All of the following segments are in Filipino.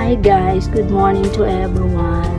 Hi guys, good morning to everyone.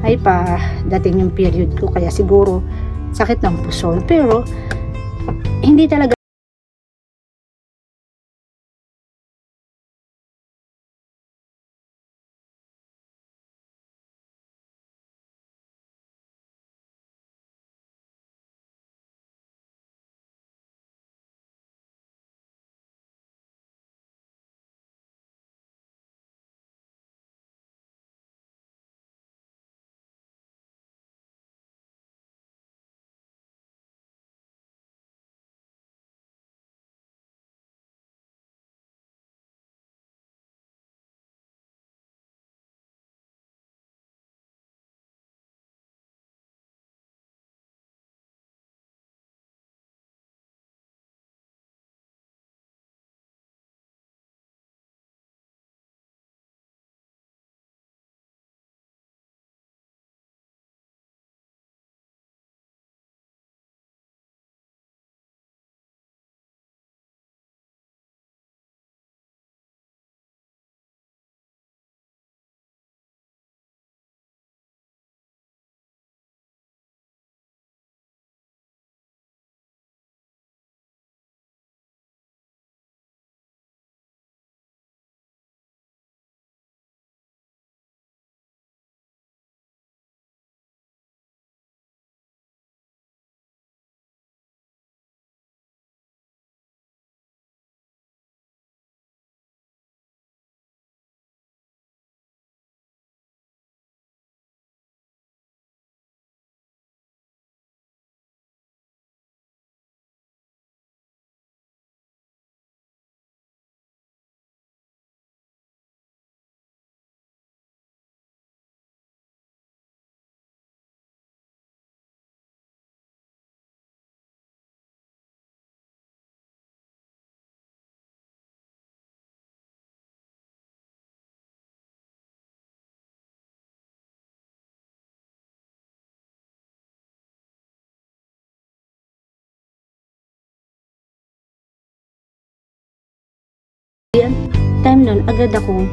Ay pa, dating yung period ko kaya siguro sakit ng puso. Pero hindi talaga time nun agad akong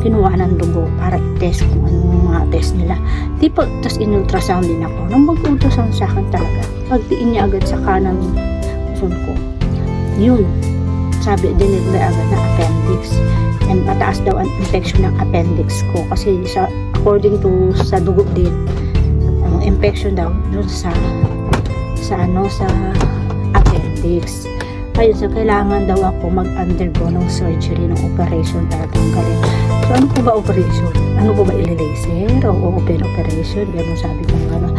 kinuha ng dugo para i-test kung anong mga test nila. Tapos in-ultrasound din ako. Nung mag-ultrasound sa akin talaga, pagtiin niya agad sa kanang puson ko. Yun. Sabi din nila agad na appendix. And mataas daw ang infection ng appendix ko. Kasi according to sa dugo din, infection daw dun sa appendix. Ayun, so kailangan daw ako mag-undergo ng surgery, ng operation para tanggalin. So ano po ba operation? Ano po ba ilaser? O operation? Ganun sabi ko nga.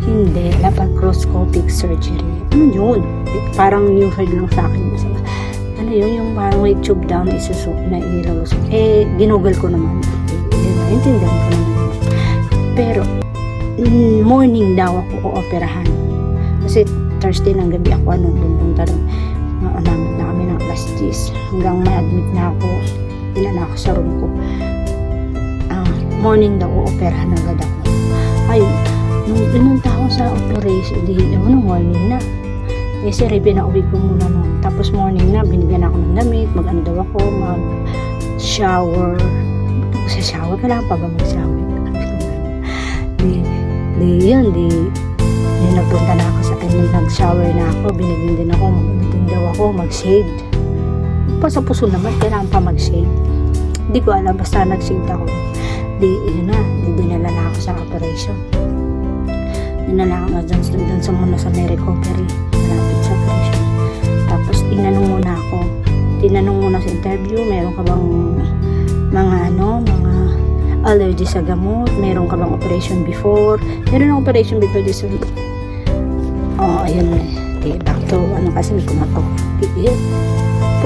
Hindi, laparoscopic surgery. Ano yun? Parang new heard lang sa akin. Ano yun? Yung parang may tube down na ilalusok. Ginugol ko naman. Naintindihan ko naman. Pero, morning daw ako ooperahan. Kasi Thursday ng gabi ako, pumunta rin. Naamit na kami ng alas 10. Hanggang may admit na ako. Dinala ako sa room ko. Morning daw, ooperahan agad ako. Ayun. Nung pinunta ako sa operation, morning na. Sir, pinauwi ko muna noon. Tapos morning na, binigyan ako ng damit, mag-ano daw ako, mag-shower. Sa shower, kailangan pa ba mag-shower? Nagpunta na ako nag-shower na ako, binigyan din ako, mag-din daw ako, mag-shade. Pa sa puso naman, kailangan pa mag-shade. Hindi ko alam, basta nag-shade ako. Dinala na ako sa operation. Dinala ako dun sa muna sa may recovery, malapit sa operation. Tapos tinanong muna sa interview, meron ka bang mga allergy sa gamot, meron ka bang operation before? Meron ng operation before this week. Ayun back to kasi may kumato.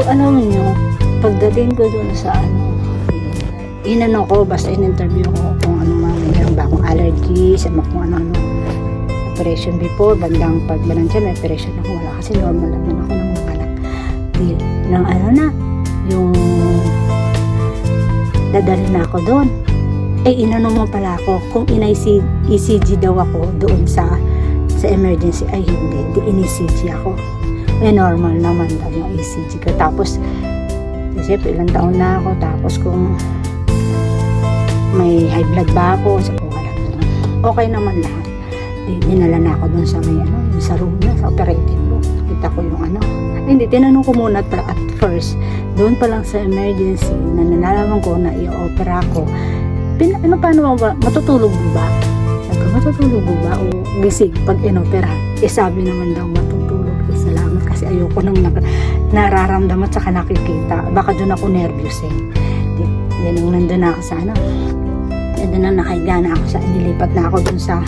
Alam nyo, pagdating ko dun sa ko, basta in-interview ko kung meron ba akong allergy, kung ano operation before, bandang pagbalantiya, may operation ako, wala kasi normal naman ako ng mga anak. Yung dadalhin na ako doon. Inano mo pala ako, kung in-ECG daw ako doon sa emergency, hindi in-ECG ako. Normal naman daw yung ECG ko. Tapos, siyempre ilang taon na ako, tapos kung may high blood ba ako, okay naman lahat. Dinala na ako doon sa sa room na, sa operating room. Nakita ko yung hindi, tinanong ko muna at first, doon pa lang sa emergency, na nalalaman ko na i-opera ko. Paano ba? Matutulog mo ba? Matutulog mo ba? O gising pag in-opera? Sabi naman daw matutulog. Salamat kasi ayoko nang nararamdaman at saka nakikita. Baka doon ako nervous nung nandun na ako sa nandun na nakahiga na ako sa nilipat na ako doon sa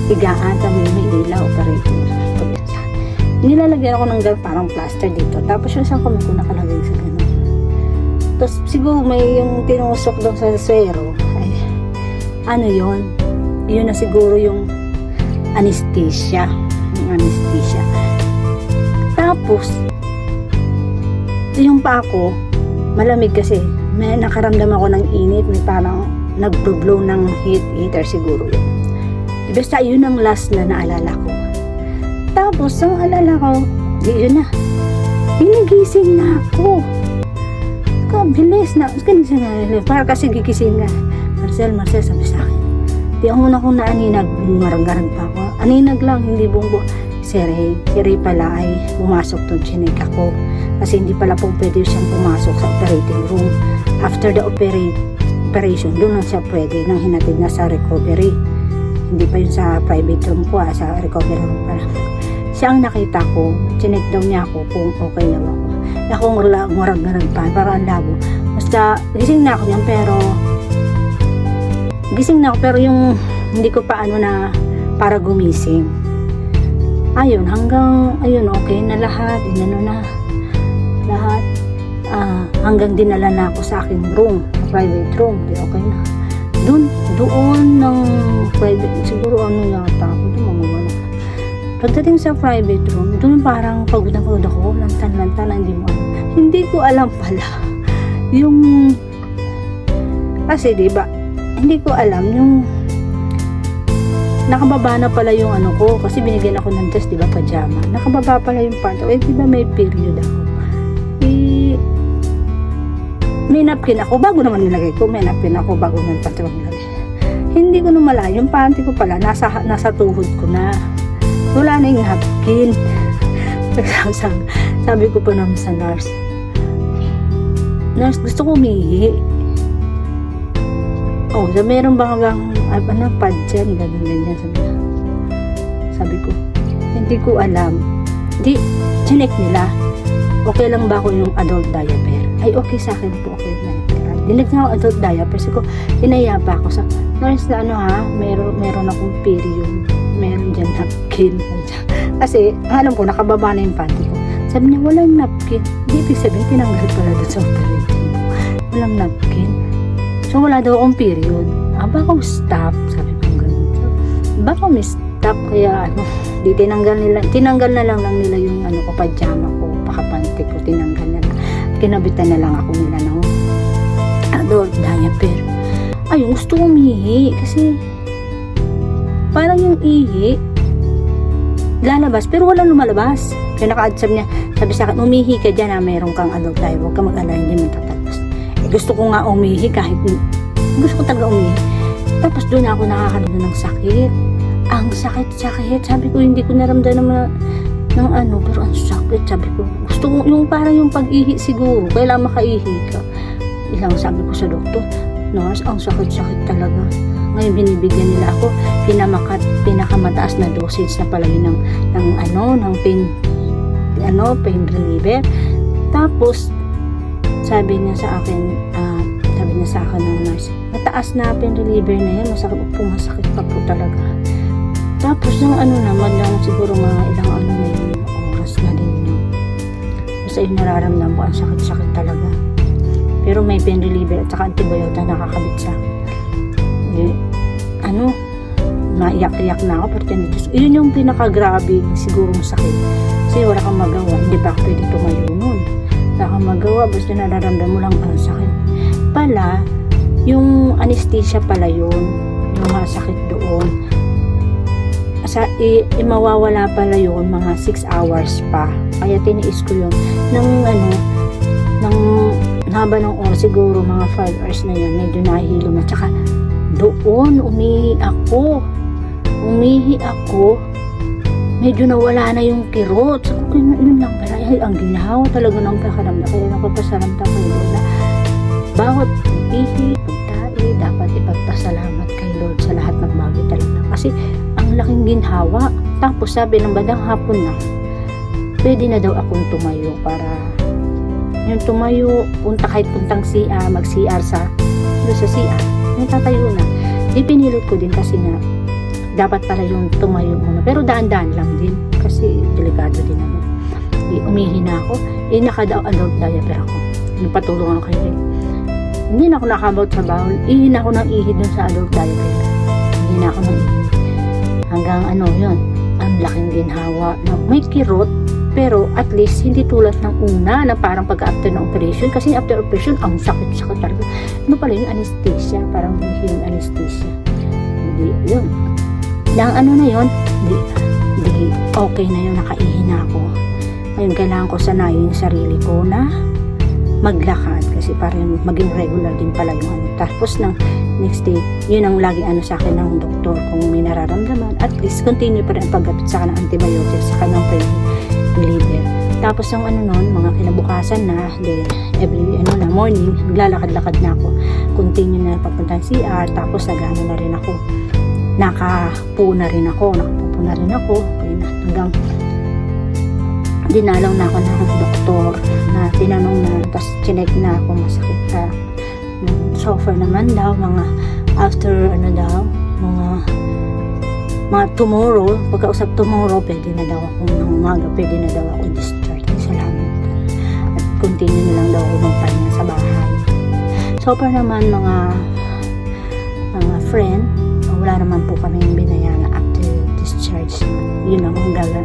higaan sa may ilaw operating. Nilalagyan ako ng parang plaster dito. Tapos yung isang kamay ko nakalagay sa gano'n. Tapos siguro may yung tinusok doon sa swero. Yun na siguro yung anesthesia. Tapos yung pa ako malamig kasi may nakaramdam ako ng init, may parang nag-blow ng heater siguro yun. Basta yun ang last na naalala ko. Tapos ang alala ko, yun na, ginigising na ako. Bilis na, para kasi gigising nga. Marcel, sabi sa akin. Di ako muna kung naaninag, marag-garag pa ako. Aninag lang, hindi bumbo. Si Ray pala ay pumasok doon, chinek ako. Kasi hindi pala po pwede siyang pumasok sa operating room. After the operation, doon lang siya pwede nang hinatid na sa recovery. Hindi pa yun sa private room ko, sa recovery room pala. Siya ang nakita ko, chinek daw niya ako kung okay na ako. Akong marag-garag pa, parang ang labo. Basta, gising na ako pero yung hindi ko pa para gumising. Hanggang okay na lahat, lahat. Hanggang dinala na ako sa aking room, private room, okay na. Doon ng private, siguro yata ako, mawawala. Pagdating sa private room, doon parang pagod ako, lantan, hindi ko alam pala. Kasi diba, hindi ko alam yung nakababa na pala yung ko, kasi binigyan ako ng dress, diba, pajama. Nakababa pala yung part. Diba may period ako. May napkin ako, bago naman nilagay ko. May napkin ako, bago naman panty ko nilagay. Hindi ko namala, yung panty ko pala, nasa tuhod ko na. Wala na yung napkin. Sabi ko pa naman sa nurse, gusto ko umihi. Meron bang pad dyan, ganyan. Sabi ko, hindi ko alam. Di, chinek nila. Okay lang ba ako yung adult diaper? Ay, okay sa akin po, okay na. Dinig na ako adult diaper. Kasi ko, inaya pa ako sa, nurse na ano ha, meron akong period. Meron dyan napkin. Kasi, alam ko, nakababa na yung panty ko. Sabi niya, walang napkin. Hindi, ibig sabihin, tinanggal pala doon sa operation. Walang napkin. So, wala daw akong period. Baka ko stop. Sabi ko, gano'n. Baka may stop. Kaya, ano, di tinanggal na lang nila yung ano ko, pajama ko, pakapanty ko, tinanggal na lang. Kinabitan na lang ako nila ng adult diaper. Ay, gusto kong umihi. Kasi, parang yung ihi, lalabas, pero walang lumalabas. Kaya naka-adsab niya, sabi sa akin, umihi ka dyan na meron kang adult diaper. Huwag ka mag-alala, hindi mo tatapos. Gusto ko nga umihi kahit gusto ko talaga umihi. Tapos doon ako nakakaroon ng sakit. Ang sakit. Sabi ko, hindi ko naramdaman ng ano, pero ang sakit. Sabi ko, gusto ko, yung parang yung pag-ihi siguro, kailangan makaihi ka. Ilang sabi ko sa doktor, nurse, ang sakit talaga. Ngayon binibigyan nila ako pinakamataas na dosage na pala yun ng pain reliever. Tapos sabi niya sa akin ng nurse, mataas na pain reliever na yan, masakit pa po talaga. Tapos yung naman lang siguro mga ilang na yun, oras na din yun. Basta yung nararamdaman ko, ang sakit talaga. Pero may pain reliever at saka antibiotic na nakakabit sa akin. Naiyak-iyak na ako, pero yun yung pinakagrabe sigurong sakit. Kasi wala kang magawa, hindi pa ako pwede tumayo nun. Wala kang magawa, basta nararamdaman mo lang ang sakit. Pala, yung anesthesia pala yun, yung sakit doon. Mawawala pala yun, mga 6 hours pa. Kaya tiniis ko yun. Ng haba ng oras, siguro mga 5 hours na yun, medyo nahihilo na. Tsaka, doon, umihi ako, medyo nawala na yung kirot. So, yun lang pala, ang ginawa talaga ng pakaramdam. Kaya napapasalamta ko yun na bawat ihi, pagtae, dapat ipagpasalamat kay Lord sa lahat ng bagay talaga. Kasi, ang laking ginhawa. Tapos, sabi ng bandang hapon na, pwede na daw akong tumayo para yung tumayo, kahit puntang CR, mag-CR sa CR. Yung tatayo na. Di pinilit ko din kasi nga dapat pala yung tumayo muna. Pero daan-daan lang din kasi delikado din naman. Umihi na ako. Naka-adult diaper ako. Yung patulong ako kayo. Hindi na ako nakabot sa bawal. Ihi na ako ng ihi dun sa adult diaper. Ihi na ako ng ihi. Hanggang yun. Ang laking ginhawa. May kirot. Pero at least hindi tulad ng una na parang pagka-after ng operation. Kasi after operation, ang sakit talaga. Pala yung anesthesia? Parang yung anesthesia. Hindi, yun. Na yun, hindi okay na yun, nakaihi na ako. Ngayon, kailangan ko sanayin yung sarili ko na maglakad. Kasi parang maging regular din pala yung Tapos ng next day, yun ang lagi sa akin ng doktor. Kung may nararamdaman, at least continue pa rin ang paggamit sa kanang antibiotics, sa kanang pain reliever. Tapos ang mga kinabukasan na, every morning, naglalakad-lakad na ako. Continue na papunta ng CR, tapos nagano na rin ako. Nakapupo na rin ako. Hanggang dinalaw na ako ng doktor na tinanong na, tapos chinek na ako, masakit ka. Suffer naman daw, mga after mga tomorrow, pagkausap tomorrow, pwede na daw ako ng umaga, pwede na daw ako discharge. Salamat. At continue na lang daw ako magpahinga sa bahay. So far naman mga friend, wala naman po kami binayaran after discharge. Yun ang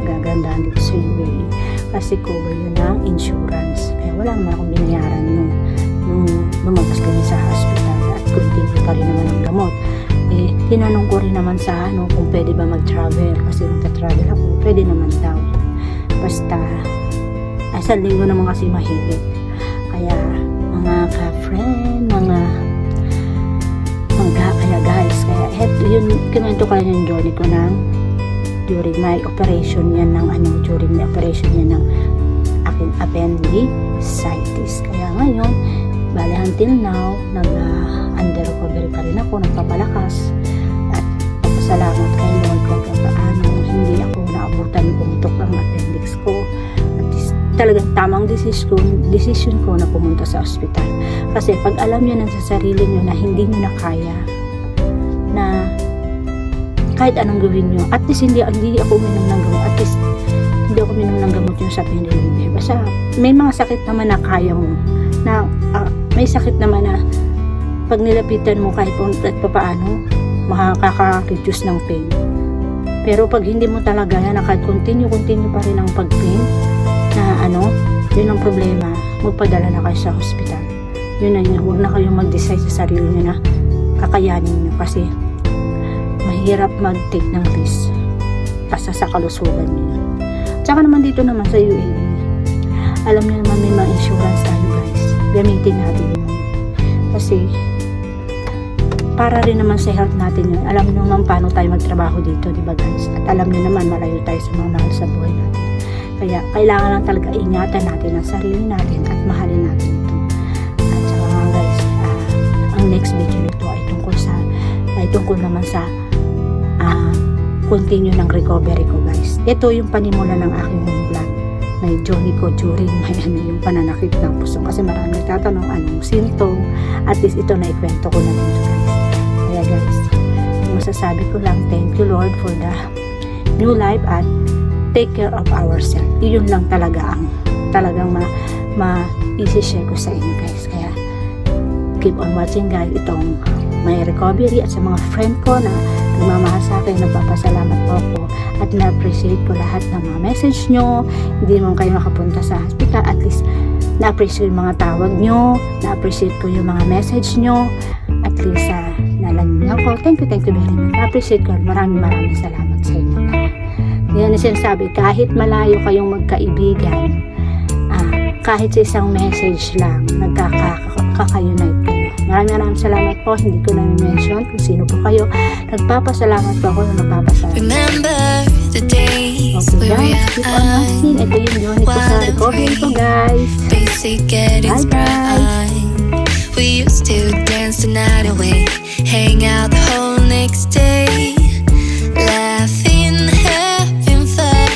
gagandaan dito sa UAE. Kasi cover yun ng insurance. Kaya wala naman akong binayaran nung lumabas kami sa hospital at continue pa rin naman ang gamot. Tinanong ko rin naman sa kung pwede ba mag-travel kasi magta-travel ako, pwede naman daw basta isang linggo naman kasi mahigit. Kaya mga ka-friend, kaya guys, kaya yun, kinwento ko yung journey ko during my operation yan during the operation yan ng aking appendicitis. Kaya ngayon, bali until now, under recovery pa rin ako, nagpapalakas at papasalamat kay Lord kahit paano hindi ako naabutan, pumutok ang appendix ko. talagang tamang decision ko na pumunta sa ospital. Kasi pag alam nyo na sa sarili nyo na hindi nyo na kaya, na kahit anong gawin nyo, at least hindi ako uminom ng gamot, at least hindi ako uminom ng gamot yung sa pain reliever. Basta may mga sakit naman na kaya mo, na may sakit naman na pag nilapitan mo kahit paano, makaka-reduce ng pain. Pero pag hindi mo talaga yan, kahit continue pa rin ang pag-pain, na yun ang problema, magpadala na kayo sa hospital. Yun na yun, huwag na kayong mag-decide sa sarili nyo na kakayanin nyo, kasi mahirap mag-take ng risk basta sa kalusugan nyo. Tsaka naman dito naman sa UAE, alam nyo naman may mga insurance tayo guys, gamitin natin yun. Kasi para rin naman sa health natin yun. Alam nyo naman paano tayo magtrabaho dito, diba guys? At alam nyo naman malayo tayo sa mga mahal sa buhay natin. Kaya kailangan lang talaga ingatan natin ang sarili natin at mahalin natin ito. At saka nga guys, ang next video nito ay tungkol naman sa continue ng recovery ko guys. Ito yung panimula ng aking vlog. May journey ko during yung pananakit ng puso. Kasi marami nagtatanong anong symptom. At least ito na ikwento ko na dito guys. Kaya guys, masasabi ko lang, thank you Lord for the new life at take care of ourselves. Yun lang talaga ang talagang ma-isi-share ko sa inyo guys. Kaya keep on watching guys itong may recovery, at sa mga friend ko na nagmamahal sa akin, nagpapasalamat po ako at na-appreciate ko lahat ng mga message nyo. Hindi naman kayo makapunta sa hospital, at least na-appreciate yung mga tawag nyo, na-appreciate ko yung mga message nyo, at least nalaman ko. Thank you very much. Na-appreciate ko. Maraming salamat sa inyo. Yan ang sinasabi, kahit malayo kayong magkaibigan, kahit sa isang message lang, nagkaka-unite kayo. Maraming salamat po. Hindi ko na mention kung sino po kayo. Nagpapasalamat po ako na nagpapasalamat. Okay guys, keep on watching. Ito yung journey ko sa recovery ko guys. Bye guys. We used to dance the night away, hang out the whole next day, laughing, having fun.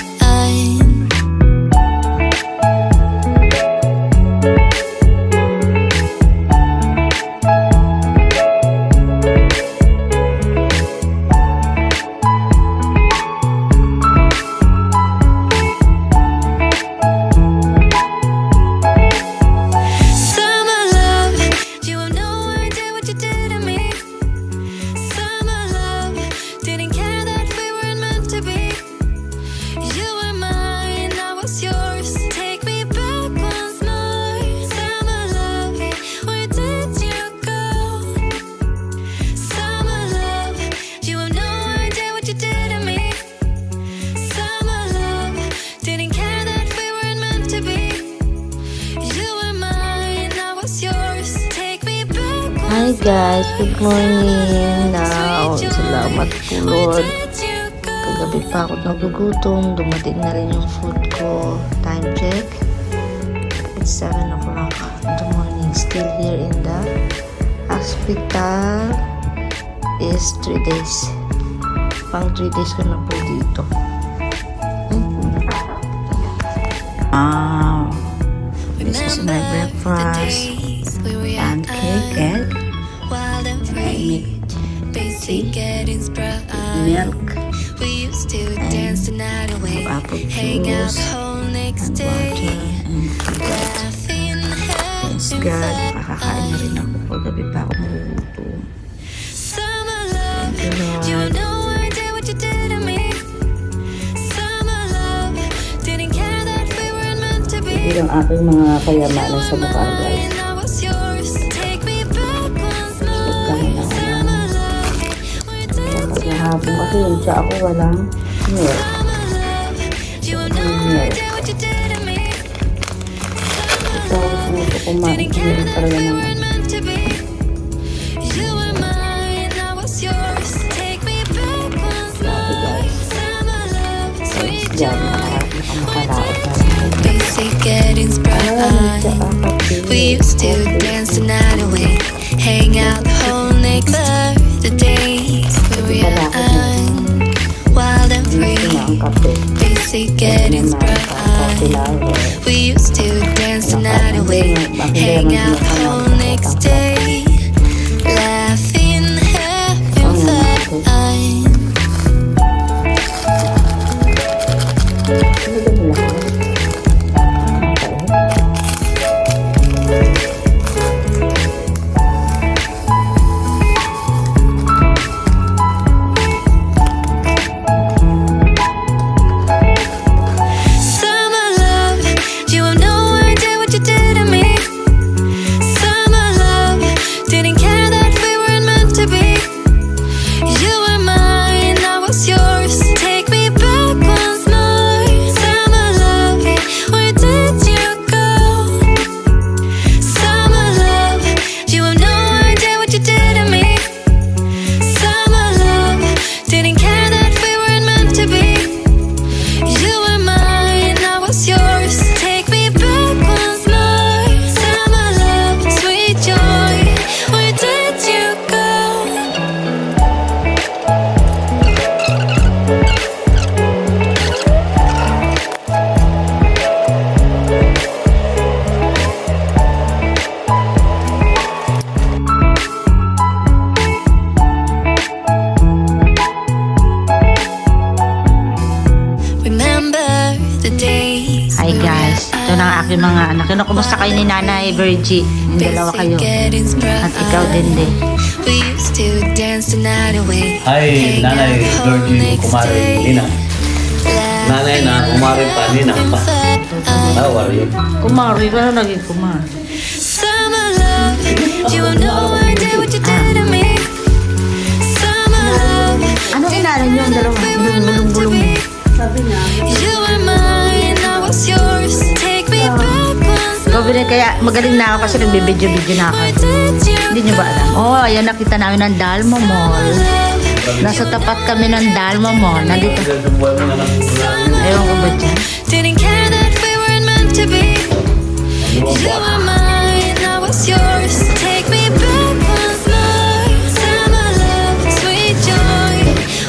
Summer love, you have no idea what you did to me. Summer love, didn't care that we weren't meant to be. You were mine, I was yours. Take me back once more. Summer love, where did you go? Summer love, you have no idea what you did to me. Summer love, didn't care that we weren't meant to be. You were mine, I was yours. Take me back Hi once guys, good morning. Now, more. salamat po Where Lord. did you go? Kagabi pa ako nagugutom. Dumating na rin yung food ko. Time check. It's 7 o'clock in the morning. Still here in the hospital. Is 3 days. Pang 3 days ko na po dito. Wow. This is my breakfast. Pancake, egg, Wild and I free, make basic getting sprung. milk, We used to dance the night away, apple hang out juice, the whole next and day, water, and yogurt. laughing, Thanks having God, fun. makakain na rin ako. Paggabi pa ako magugutom. Summer love, Thank you, you have Lord. no idea what you did to me. Summer love, didn't care that we weren't meant to be. Bilang aking mga kayamanan sa mukha, guys. Mine, I was yours. Take me back once more. Kami na Summer love, where did Pag nahapon kasi yung siya ako walang milk. Summer love, you have no idea what you did to me. Ito ako gusto kumain. Hindi talaga We naman. weren't meant to be. You were mine, I was yours. Take me back once more. Summer love, sweet Yan, joy. makakaraot na. Basic getting sprung. We used to dance the night away, hang out the whole next the days we were young, wild and Hindi free. na ang kape. Basic getting sprung. flower. We used to dance the night away, hang out the whole next day, laughing, having fun. Summer love, you have no idea what you did to me. Summer love, didn't care that we weren't meant to be. You were mine, I was yours. Take me back once more. Summer love, where did you go? Summer love, you have no idea what you did to me. Summer love, didn't care that we weren't meant to be. You were mine, I was yours. Take me back once more. Summer love, sweet joy, where did you go? Remember the days. Hi guys, ito na ang aking mga anak. Kumusta kayo ni Nanay Virgie? Yung dalawa kayo. At ikaw din din. We used to dance the night away. Hi, Nanay Virgie, kumare Nina. Nanay na kumare pa, Nina pa. How are you? Kumari, paano naging kumari? Summer love, you have no idea what you did to me. Summer love, Anong inalan nyo ang dalawa? Bulong-bulong. you were mine, I was yours. Take me back once more. Ikaw kaya magaling na ako kasi nagbibidyo-video na ako. Where did you Hindi nyo ba alam? Oh, ayan nakita namin ang Dalma Mall. Nasa tapat kami ng Dalma Mall. Nandito. Ewan ko ba dyan? Didn't care that we weren't meant to be. You were mine, I was yours. Take me back once more. Summer love, sweet joy,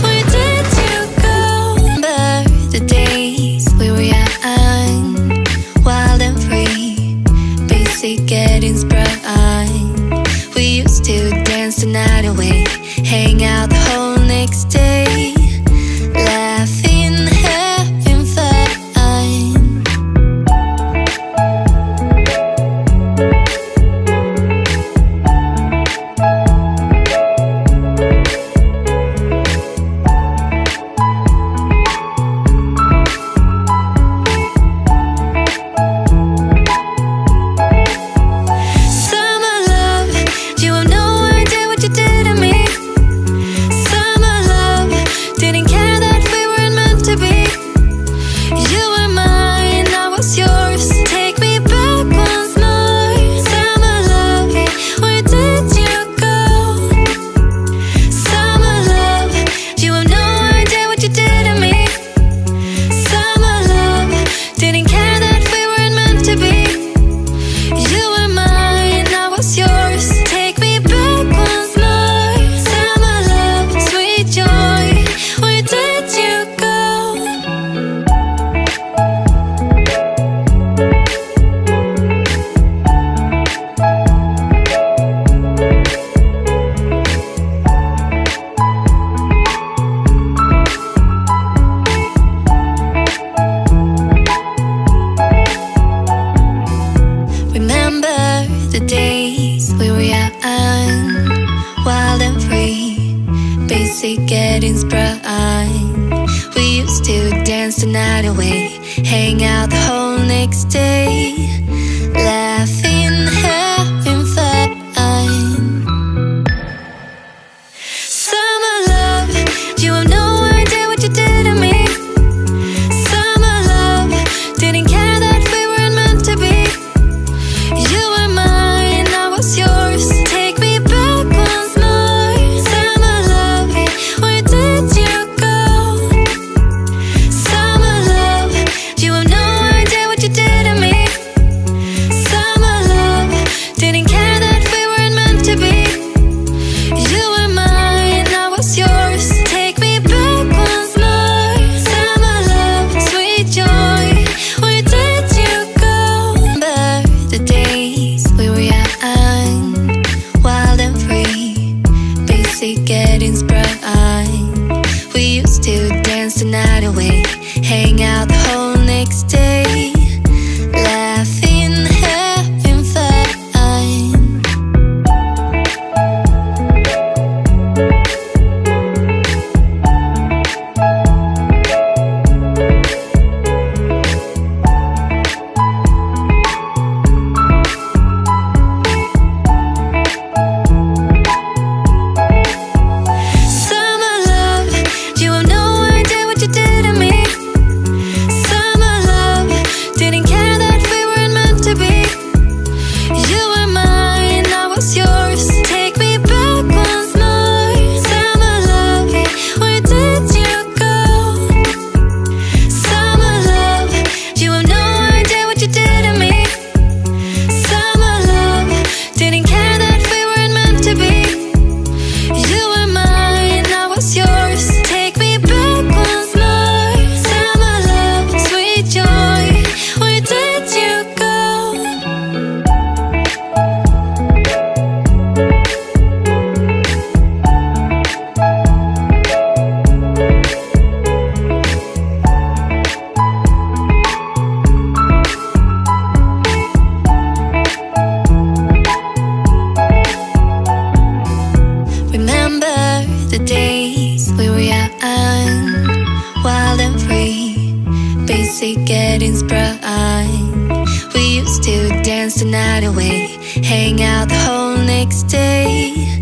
where did you go? Remember the days we were young, wild and free, basic getting sprung. We used to dance the night away, hang out the whole next day, laughing, having fun. Summer love, you have no idea what you did to me. Summer love, didn't care that we weren't meant to be. You were mine, I was yours. Take me back once more. Summer love, where did you go? Summer love, you have no idea what you did to me. Summer love, didn't care that we weren't meant to be. You were mine, I was yours. Take me back once more. Summer love, sweet joy, where did you go? Remember the days we were young, wild and free, basic getting sprung. We used to dance the night away, hang out the whole next day, laughing, having fun. Summer love, you have no idea what you did to me. Summer love, didn't care that we weren't meant to be. You were mine, I was yours. Take me back once more. Summer love, where did you go? Summer love, you have no idea what you did to me. bright. We used to dance the night away, hang out the whole next day, laughing, having fun. Summer love, you have no idea what you did to me. Summer love, didn't care that we weren't meant to be. You were mine, I was yours. Take me back once more. Summer love, where did you go? Summer love, you have no idea what you did to me. Summer love, didn't care that we weren't meant to be. You were mine, I was yours. Take me back once more. Summer love, sweet joy, where did you go? Remember the days we were young, wild and free, basic getting sprung. We used to dance the night away, hang out the whole next day,